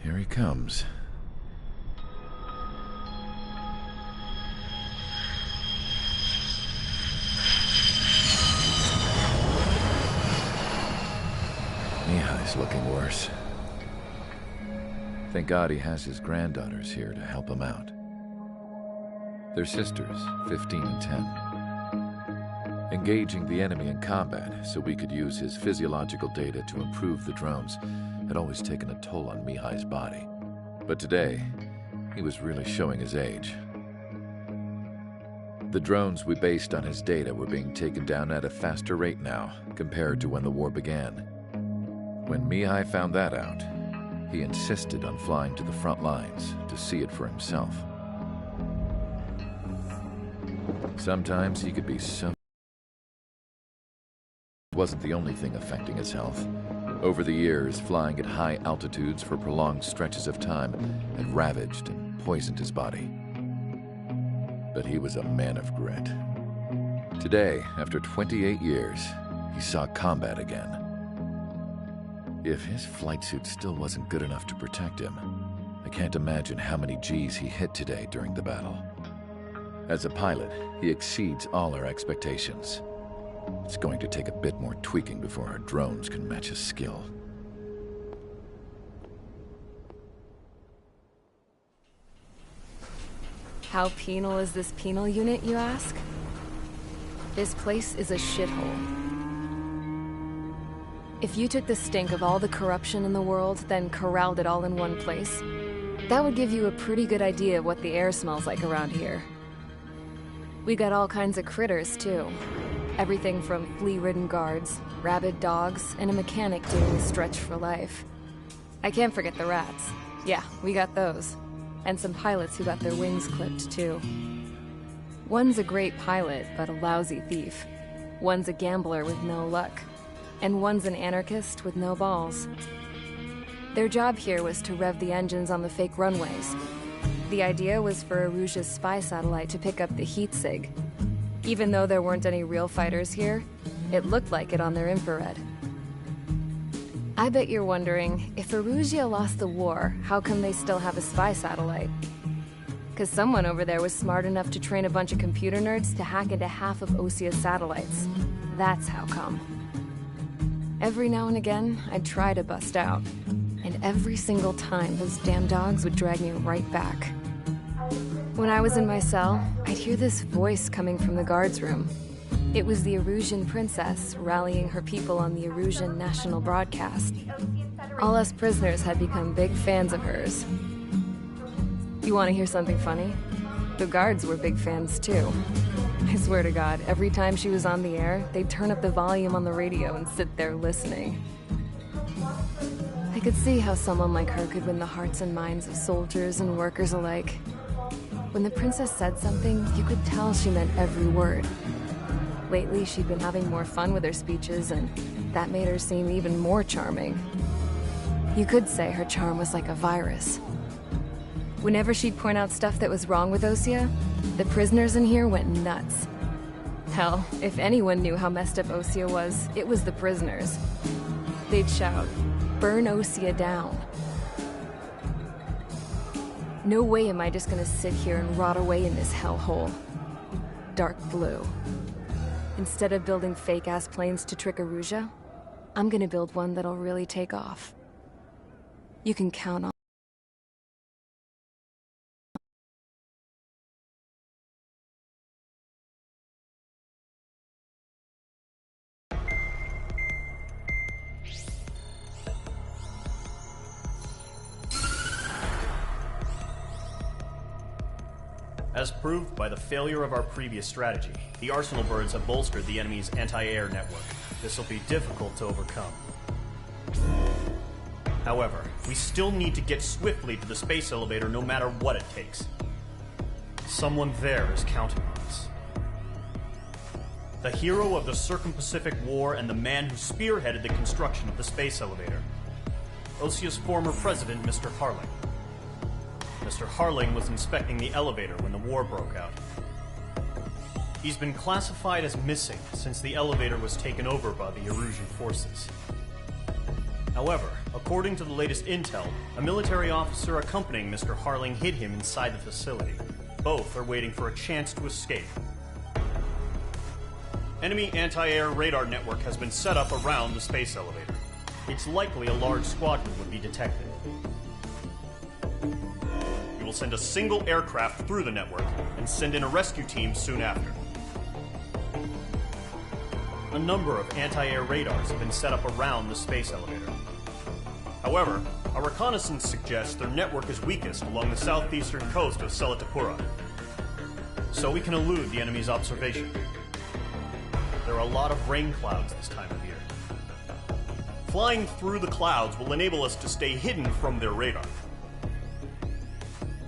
Here he comes. Mihai's looking worse. Thank God he has his granddaughters here to help him out. They're sisters, 15 and 10. Engaging the enemy in combat so we could use his physiological data to improve the drones had always taken a toll on Mihai's body. But today, he was really showing his age. The drones we based on his data were being taken down at a faster rate now compared to when the war began. When Mihai found that out, he insisted on flying to the front lines to see it for himself. Sometimes he could be so... It wasn't the only thing affecting his health. Over the years, flying at high altitudes for prolonged stretches of time had ravaged and poisoned his body. But he was a man of grit. Today, after 28 years, he saw combat again. If his flight suit still wasn't good enough to protect him, I can't imagine how many G's he hit today during the battle. As a pilot, he exceeds all our expectations. It's going to take a bit more tweaking before our drones can match his skill. How penal is this penal unit, you ask? This place is a shithole. If you took the stink of all the corruption in the world, then corralled it all in one place, that would give you a pretty good idea of what the air smells like around here. We got all kinds of critters, too. Everything from flea-ridden guards, rabid dogs, and a mechanic doing a stretch for life. I can't forget the rats. Yeah, we got those. And some pilots who got their wings clipped, too. One's a great pilot, but a lousy thief. One's a gambler with no luck. And one's an anarchist with no balls. Their job here was to rev the engines on the fake runways. The idea was for Aruja's spy satellite to pick up the heat sig. Even though there weren't any real fighters here, it looked like it on their infrared. I bet you're wondering, if Aruja lost the war, how come they still have a spy satellite? Because someone over there was smart enough to train a bunch of computer nerds to hack into half of Osia's satellites. That's how come. Every now and again, I'd try to bust out. And every single time, those damn dogs would drag me right back. When I was in my cell, I'd hear this voice coming from the guards room. It was the Erusian princess rallying her people on the Erusian national broadcast. All us prisoners had become big fans of hers. You want to hear something funny? The guards were big fans too. I swear to God, every time she was on the air, they'd turn up the volume on the radio and sit there listening. I could see how someone like her could win the hearts and minds of soldiers and workers alike. When the princess said something, you could tell she meant every word. Lately, she'd been having more fun with her speeches, and that made her seem even more charming. You could say her charm was like a virus. Whenever she'd point out stuff that was wrong with Osia, the prisoners in here went nuts. Hell, if anyone knew how messed up Osia was, it was the prisoners. They'd shout, "Burn Osia down." No way am I just gonna sit here and rot away in this hellhole. Dark blue. Instead of building fake-ass planes to trick Aruja, I'm gonna build one that'll really take off. You can count on. As proved by the failure of our previous strategy, the Arsenal birds have bolstered the enemy's anti-air network. This will be difficult to overcome. However, we still need to get swiftly to the space elevator no matter what it takes. Someone there is counting on us. The hero of the Circum-Pacific War and the man who spearheaded the construction of the space elevator. Osia's former president, Mr. Harling. Mr. Harling was inspecting the elevator when the war broke out. He's been classified as missing since the elevator was taken over by the Erusian forces. However, According to the latest intel, a military officer accompanying Mr. Harling hid him inside the facility. Both are waiting for a chance to escape. Enemy anti-air radar network has been set up around the space elevator. It's likely a large squadron would be detected. We will send a single aircraft through the network and send in a rescue team soon after. A number of anti-air radars have been set up around the space elevator. However, our reconnaissance suggests their network is weakest along the southeastern coast of Selatapura, so we can elude the enemy's observation. There are a lot of rain clouds this time of year. Flying through the clouds will enable us to stay hidden from their radar.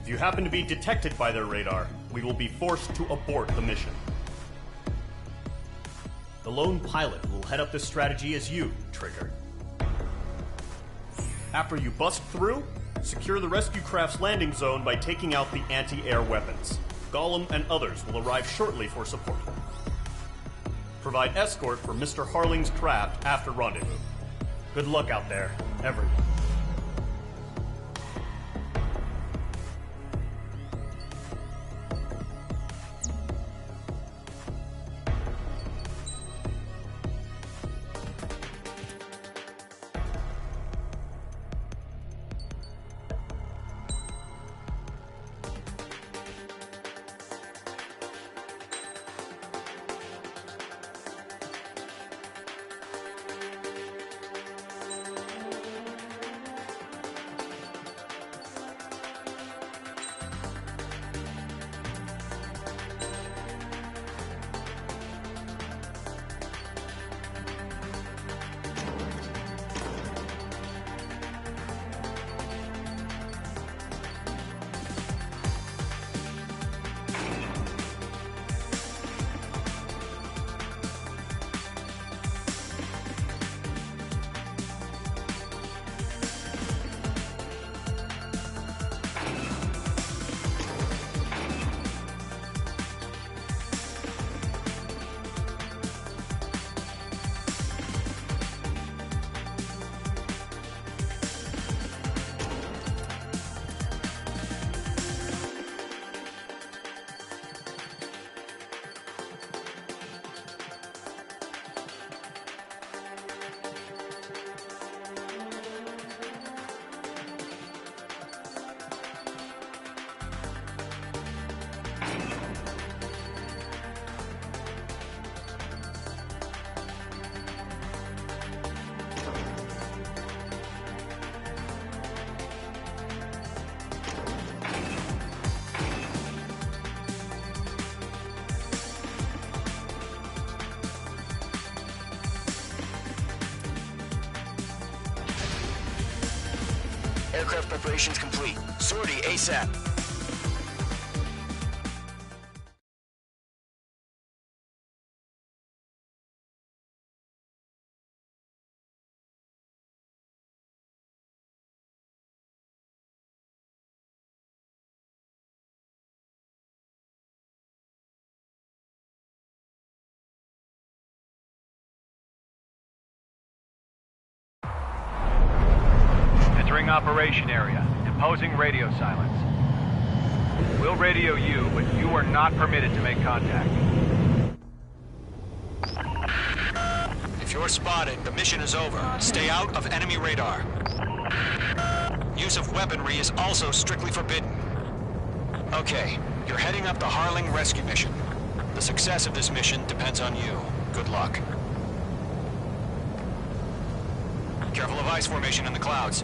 If you happen to be detected by their radar, we will be forced to abort the mission. The lone pilot who will head up this strategy is you, Trigger. After you bust through, secure the rescue craft's landing zone by taking out the anti-air weapons. Gollum and others will arrive shortly for support. Provide escort for Mr. Harling's craft after rendezvous. Good luck out there, everyone. Aircraft preparations complete. Sortie ASAP. Entering operation area. Imposing radio silence. We'll radio you, but you are not permitted to make contact. If you're spotted, the mission is over. Stay out of enemy radar. Use of weaponry is also strictly forbidden. Okay, you're heading up the Harling rescue mission. The success of this mission depends on you. Good luck. Careful of ice formation in the clouds.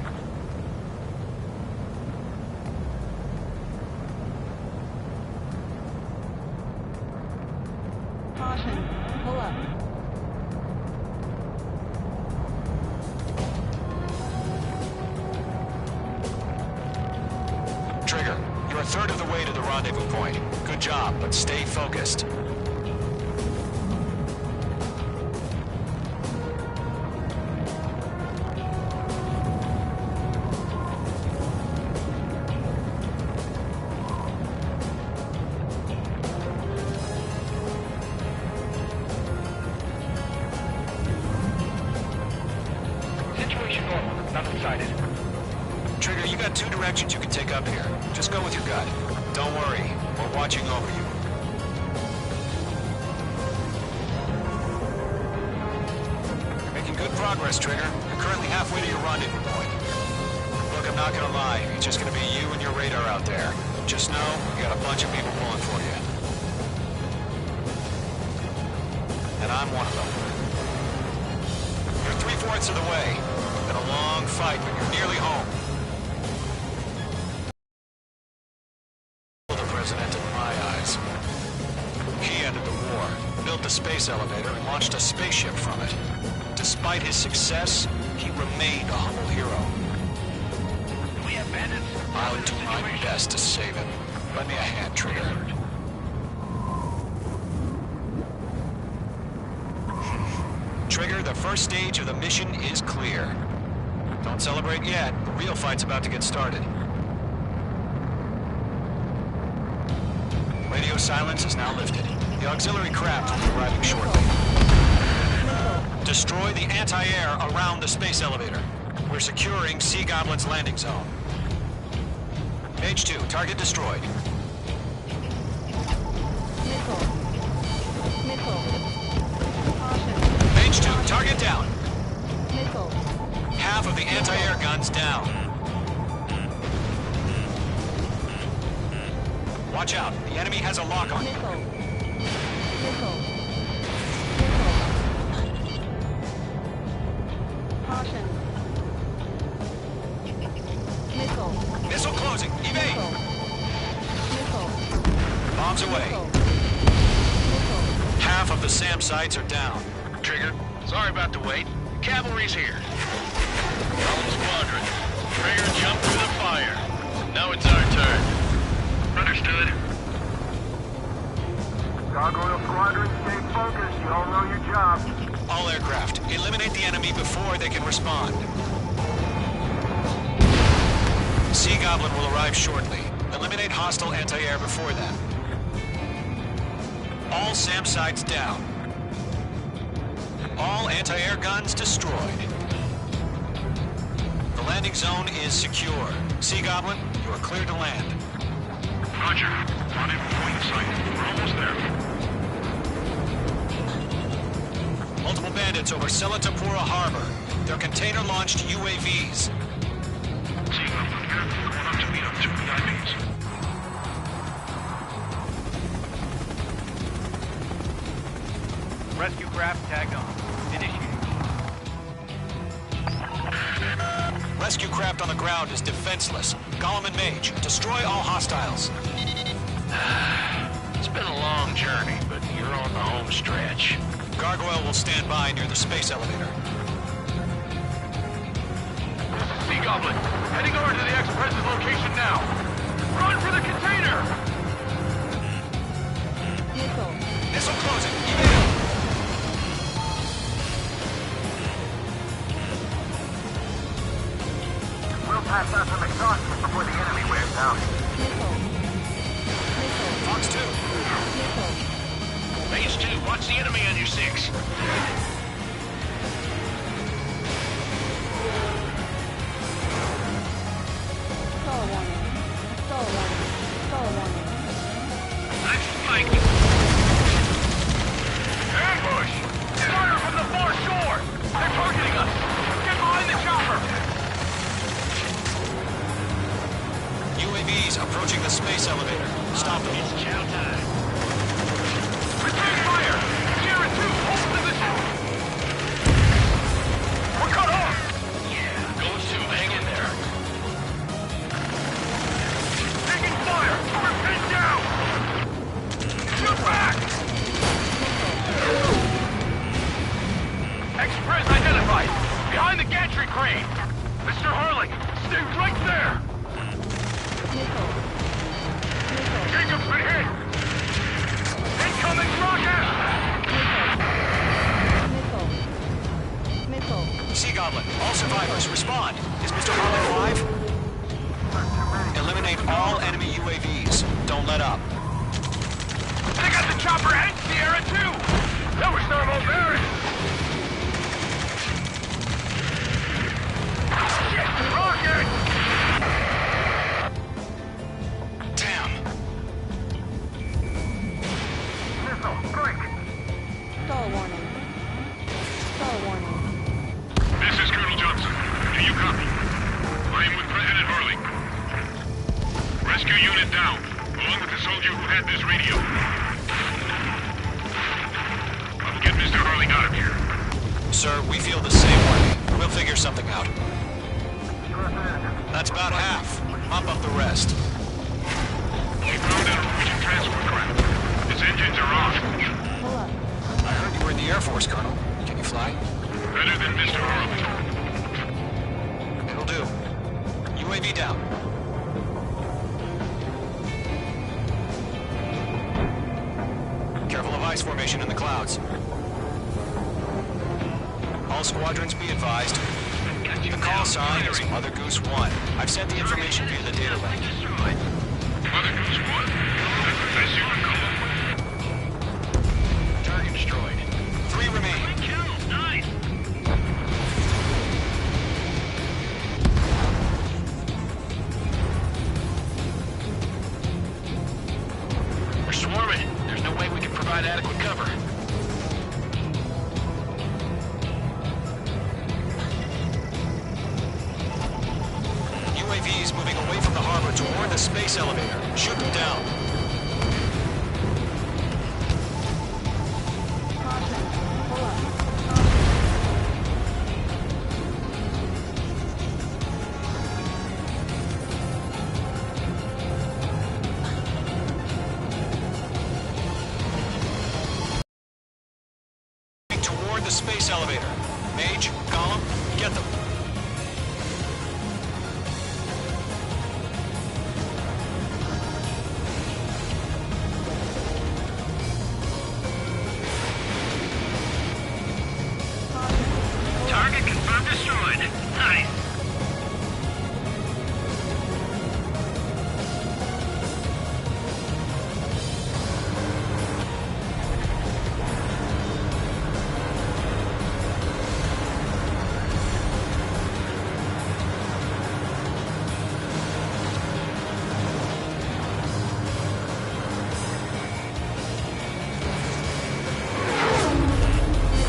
Caution, pull up. Trigger, you're a third of the way to the rendezvous point. Good job, but stay focused. Situation normal. Nothing sighted. got two directions you can take up here. Just go with your gut. Don't worry, we're watching over you. You're making good progress, Trigger. You're currently halfway to your rendezvous point. Look, I'm not gonna lie. It's just gonna be you and your radar out there. Just know, you got a bunch of people pulling for you. And I'm one of them. You're 3/4 of the way. Been a long fight, but you're nearly home. The president in my eyes. He ended the war, built the space elevator, and launched a spaceship from it. Despite his success, he remained a humble hero. We have bandits. I'll do my best to save him. Lend me a hand, Trigger. Trigger, the first stage of the mission is clear. Don't celebrate yet. The real fight's about to get started. Radio silence is now lifted. The auxiliary craft will be arriving shortly. Destroy the anti-air around the space elevator. We're securing Sea Goblin's landing zone. Page 2, target destroyed. Page 2, target down. Half of the anti-air guns down. Watch out, the enemy has a lock on you. Missile closing, evade! Bombs away. Half of the SAM sites are down. Trigger, sorry about the wait. Cavalry's here. Home squadron. Trigger jumped through the fire. Now it's our turn. Understood. Gargoyle squadron, stay focused. You all know your job. All aircraft, eliminate the enemy before they can respond. Sea Goblin will arrive shortly. Eliminate hostile anti-air before then. All SAM sites down. All anti-air guns destroyed. The landing zone is secure. Sea Goblin, you are clear to land. Roger. On in point sight. We're almost there. Multiple bandits over Selatapura Harbor. They're container-launched UAVs. Seeing them from here, going up to meet up 2 PIVs. Rescue craft tagged on. Initiate. Rescue craft on the ground is defenseless. Gollum and Mage, destroy all hostiles. It's been a long journey, but you're on the home stretch. Gargoyle will stand by near the space elevator. Sea Goblin, heading over to the Express's location now. Run for the container! Missile closing, evade! We'll pass out some exhaustion before the enemy wears out. Fox 2. Phase 2, watch the enemy on your 6. Nice spike! Ambush! Fire from the far shore! They're targeting us! Get behind the chopper! UAVs approaching the space elevator. Stop them. It's chow time. Return fire! Sierra 2, hold position! We're cut off! Yeah, those 2, hang in there. Taking fire! We're pinned down! Shoot back! Express identified! Behind the gantry crane! Mr. Harling, stay right there! Jacob's been hit! Incoming rocket! Sea Goblin, all survivors, respond. Is Mr. Harling alive? Eliminate all enemy UAVs. Don't let up. They got the chopper and Sierra 2! That was thermobaric! Shit! Rocket! unit down, along with the soldier who had this radio. I'll get Mr. Harling out of here. Sir, we feel the same way. We'll figure something out. That's about half. Mop up the rest. We found a Norwegian transport craft. Its engines are off. Pull up. I heard you were in the Air Force, Colonel. Can you fly? Better than Mr. Harling. It'll do. UAV down. Careful of ice formation in the clouds. All squadrons be advised. The call sign is Mother Goose 1. I've sent the information via the data link. Mother Goose 1? That's you, Colonel. Target destroyed. 3 remain. Nice. We're swarming. There's no way we can provide adequate cover. UAVs moving away from the harbor toward the space elevator. Shoot them down. Caution. Pull up. Toward the space elevator. Mage, Gollum, get them. Target confirmed destroyed. Nice.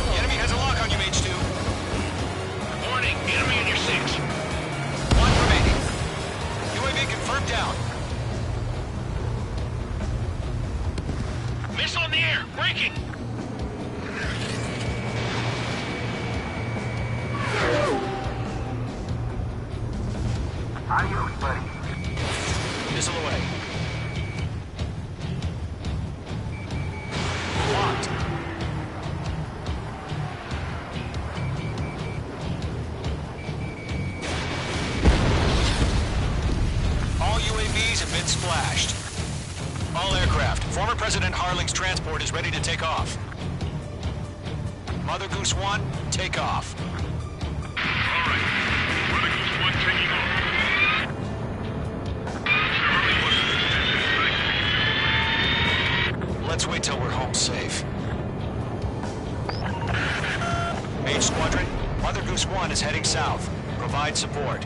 The enemy has a lock on you, Mage 2. Warning, enemy in your 6. 1 remaining. UAV confirmed down. Missile in the air, breaking. Adios, buddy. Missile away. Locked. All UAVs have been splashed. All aircraft. Former President Harling's transport is ready to take off. Mother Goose 1, take off. All right. Mother Goose 1 taking off. Mr. Harling wants to dismiss. Let's wait till we're home safe. Mage Squadron, Mother Goose 1 is heading south. Provide support.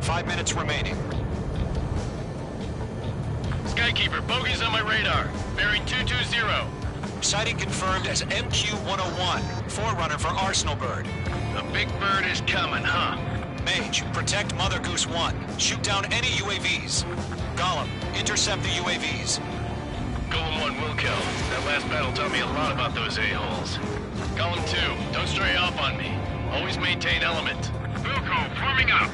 5 minutes remaining. Skykeeper, bogeys on my radar. Bearing 220. Sighting confirmed as MQ-101, forerunner for Arsenal Bird. The big bird is coming, huh? Mage, protect Mother Goose 1. Shoot down any UAVs. Gollum, intercept the UAVs. Golem 1 will kill. That last battle taught me a lot about those a-holes. Golem 2, don't stray off on me. Always maintain element. Wilco, forming up.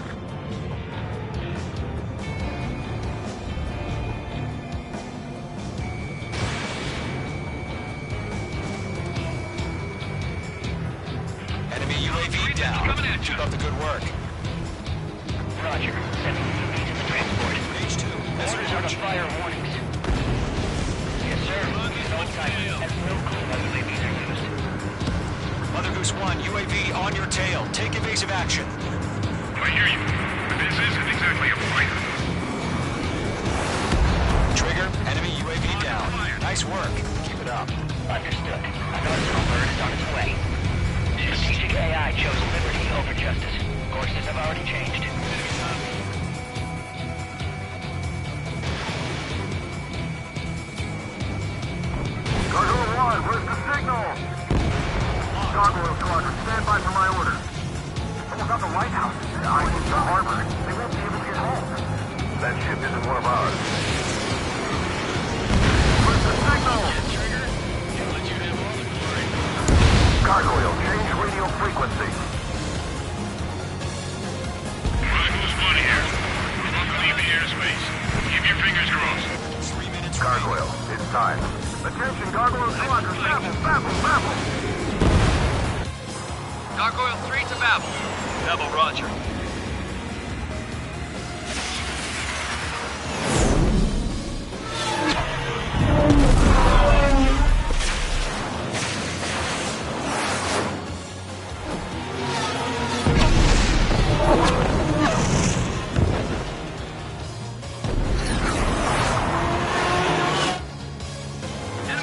Enemy UAV down. Keep up the good work. Roger. Sending UAV to the transport. Mage 2, Orders are to fire warnings. Yes, sir. No time. That's no clue how UAVs are used. Mother Goose 1, UAV on your tail. Take evasive action. I hear you. But this isn't exactly a fighter. Trigger, enemy UAV down. Nice work. Keep it up. Understood. An Arsenal bird is on its way. Strategic AI chose liberty over justice. Courses have already changed. Gargoyle 1, where's the signal? Gargoyle Squadron, stand by for my orders. Almost got the lighthouse. I need the harbor. They won't be able to get home. That ship isn't one of ours. Where's the signal? Trigger, can't let you have all the glory. Gargoyle, change radio frequency. Chronicles 1 here. We're about to leave the airspace. Keep your fingers crossed. 3 minutes. Gargoyle, it's time. Attention, Gargoyle Squadron, babble. Gargoyle 3 to Babel. Babel, roger.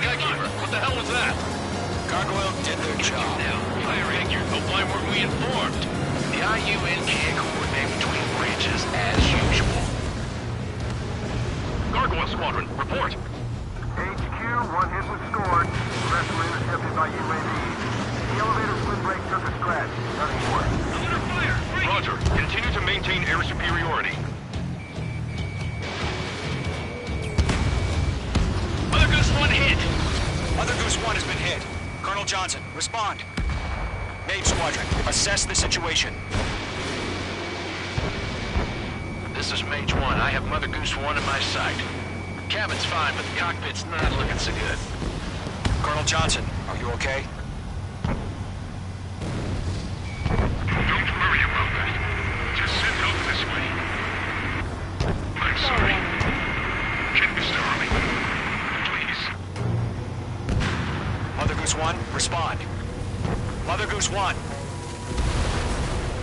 Skykeeper, what the hell was that? Gargoyle did their job. Fire figure. Hope why weren't we informed? The IUN can't coordinate between branches as usual. Gargoyle Squadron, report. HQ, one hit was scored. The rest were intercepted by UAVs. The elevator's wind brake took a scratch. Nothing more. Under fire! Roger. Continue to maintain air superiority. Mother Goose 1 hit. Mother Goose 1 has been hit. Colonel Johnson, respond. Maid Squadron, assess the situation. This is Mage 1. I have Mother Goose 1 in my sight. Cabin's fine, but the cockpit's not looking so good. Colonel Johnson, are you okay? Don't worry about that. Just send help this way. I'm sorry. Get Mr. Harley. Please. Mother Goose 1, respond. Mother Goose 1.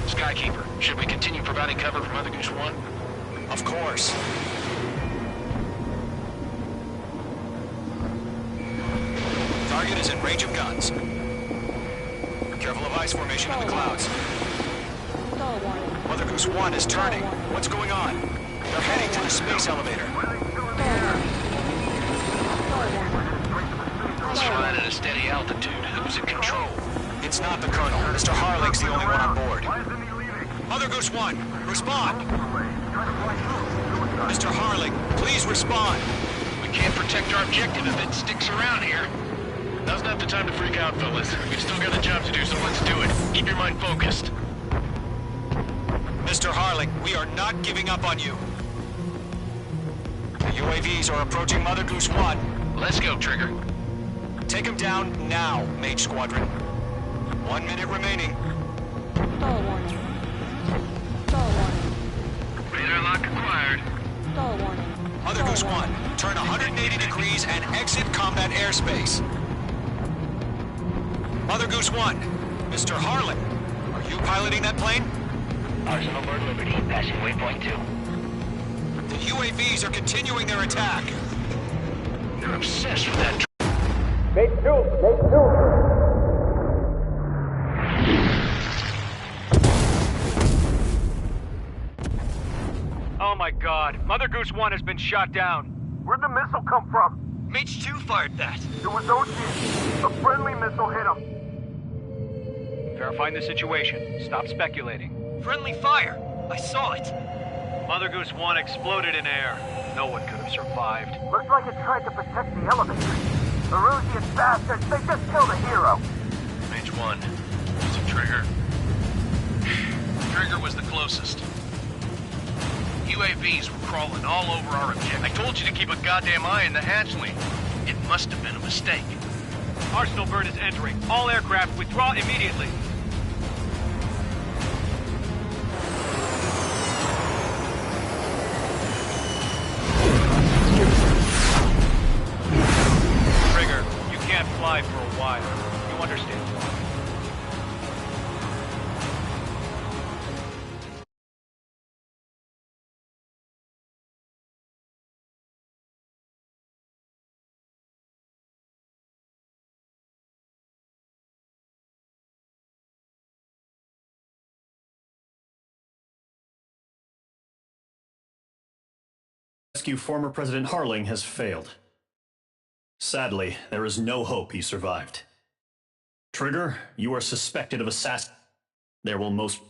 Skykeeper, should we continue providing cover for Mother Goose 1? Of course. Target is in range of guns. Careful of ice formation in the clouds. Stall warning. Mother Goose 1 is turning. What's going on? They're heading to the space elevator. It's flying at a steady altitude. Who's in control? It's not the Colonel. Mr. Harling's the only one on board. Why isn't he leaving? Mother Goose 1, respond. Mr. Harling, please respond. We can't protect our objective if it sticks around here. Now's not the time to freak out, fellas. We've still got a job to do, so let's do it. Keep your mind focused. Mr. Harling, we are not giving up on you. The UAVs are approaching Mother Goose 1. Let's go, Trigger. Take him down now, Mage Squadron. 1 minute remaining. Stall warning. Stall warning. Radar lock acquired. Stall warning. Mother Goose 1, turn 180 degrees and exit combat airspace. Mother Goose 1, Mr. Harling, are you piloting that plane? Arsenal Bird Liberty, passing waypoint 2. The UAVs are continuing their attack. You're obsessed with that. Oh my god, Mother Goose 1 has been shot down. Where'd the missile come from? Mage 2 fired that. It was OG. A friendly missile hit him. Verifying the situation. Stop speculating. Friendly fire. I saw it. Mother Goose 1 exploded in air. No one could have survived. Looks like it tried to protect the elevator. Erusian bastards, they just killed a hero. Mage 1. Was it Trigger? Trigger was the closest. UAVs were crawling all over our objective. I told you to keep a goddamn eye in the hatchling. It must have been a mistake. Arsenal Bird is entering. All aircraft withdraw immediately. Trigger, you can't fly for a while. You understand? Rescue former President Harling has failed. Sadly, there is no hope he survived. Trigger, you are suspected of assassin. There will most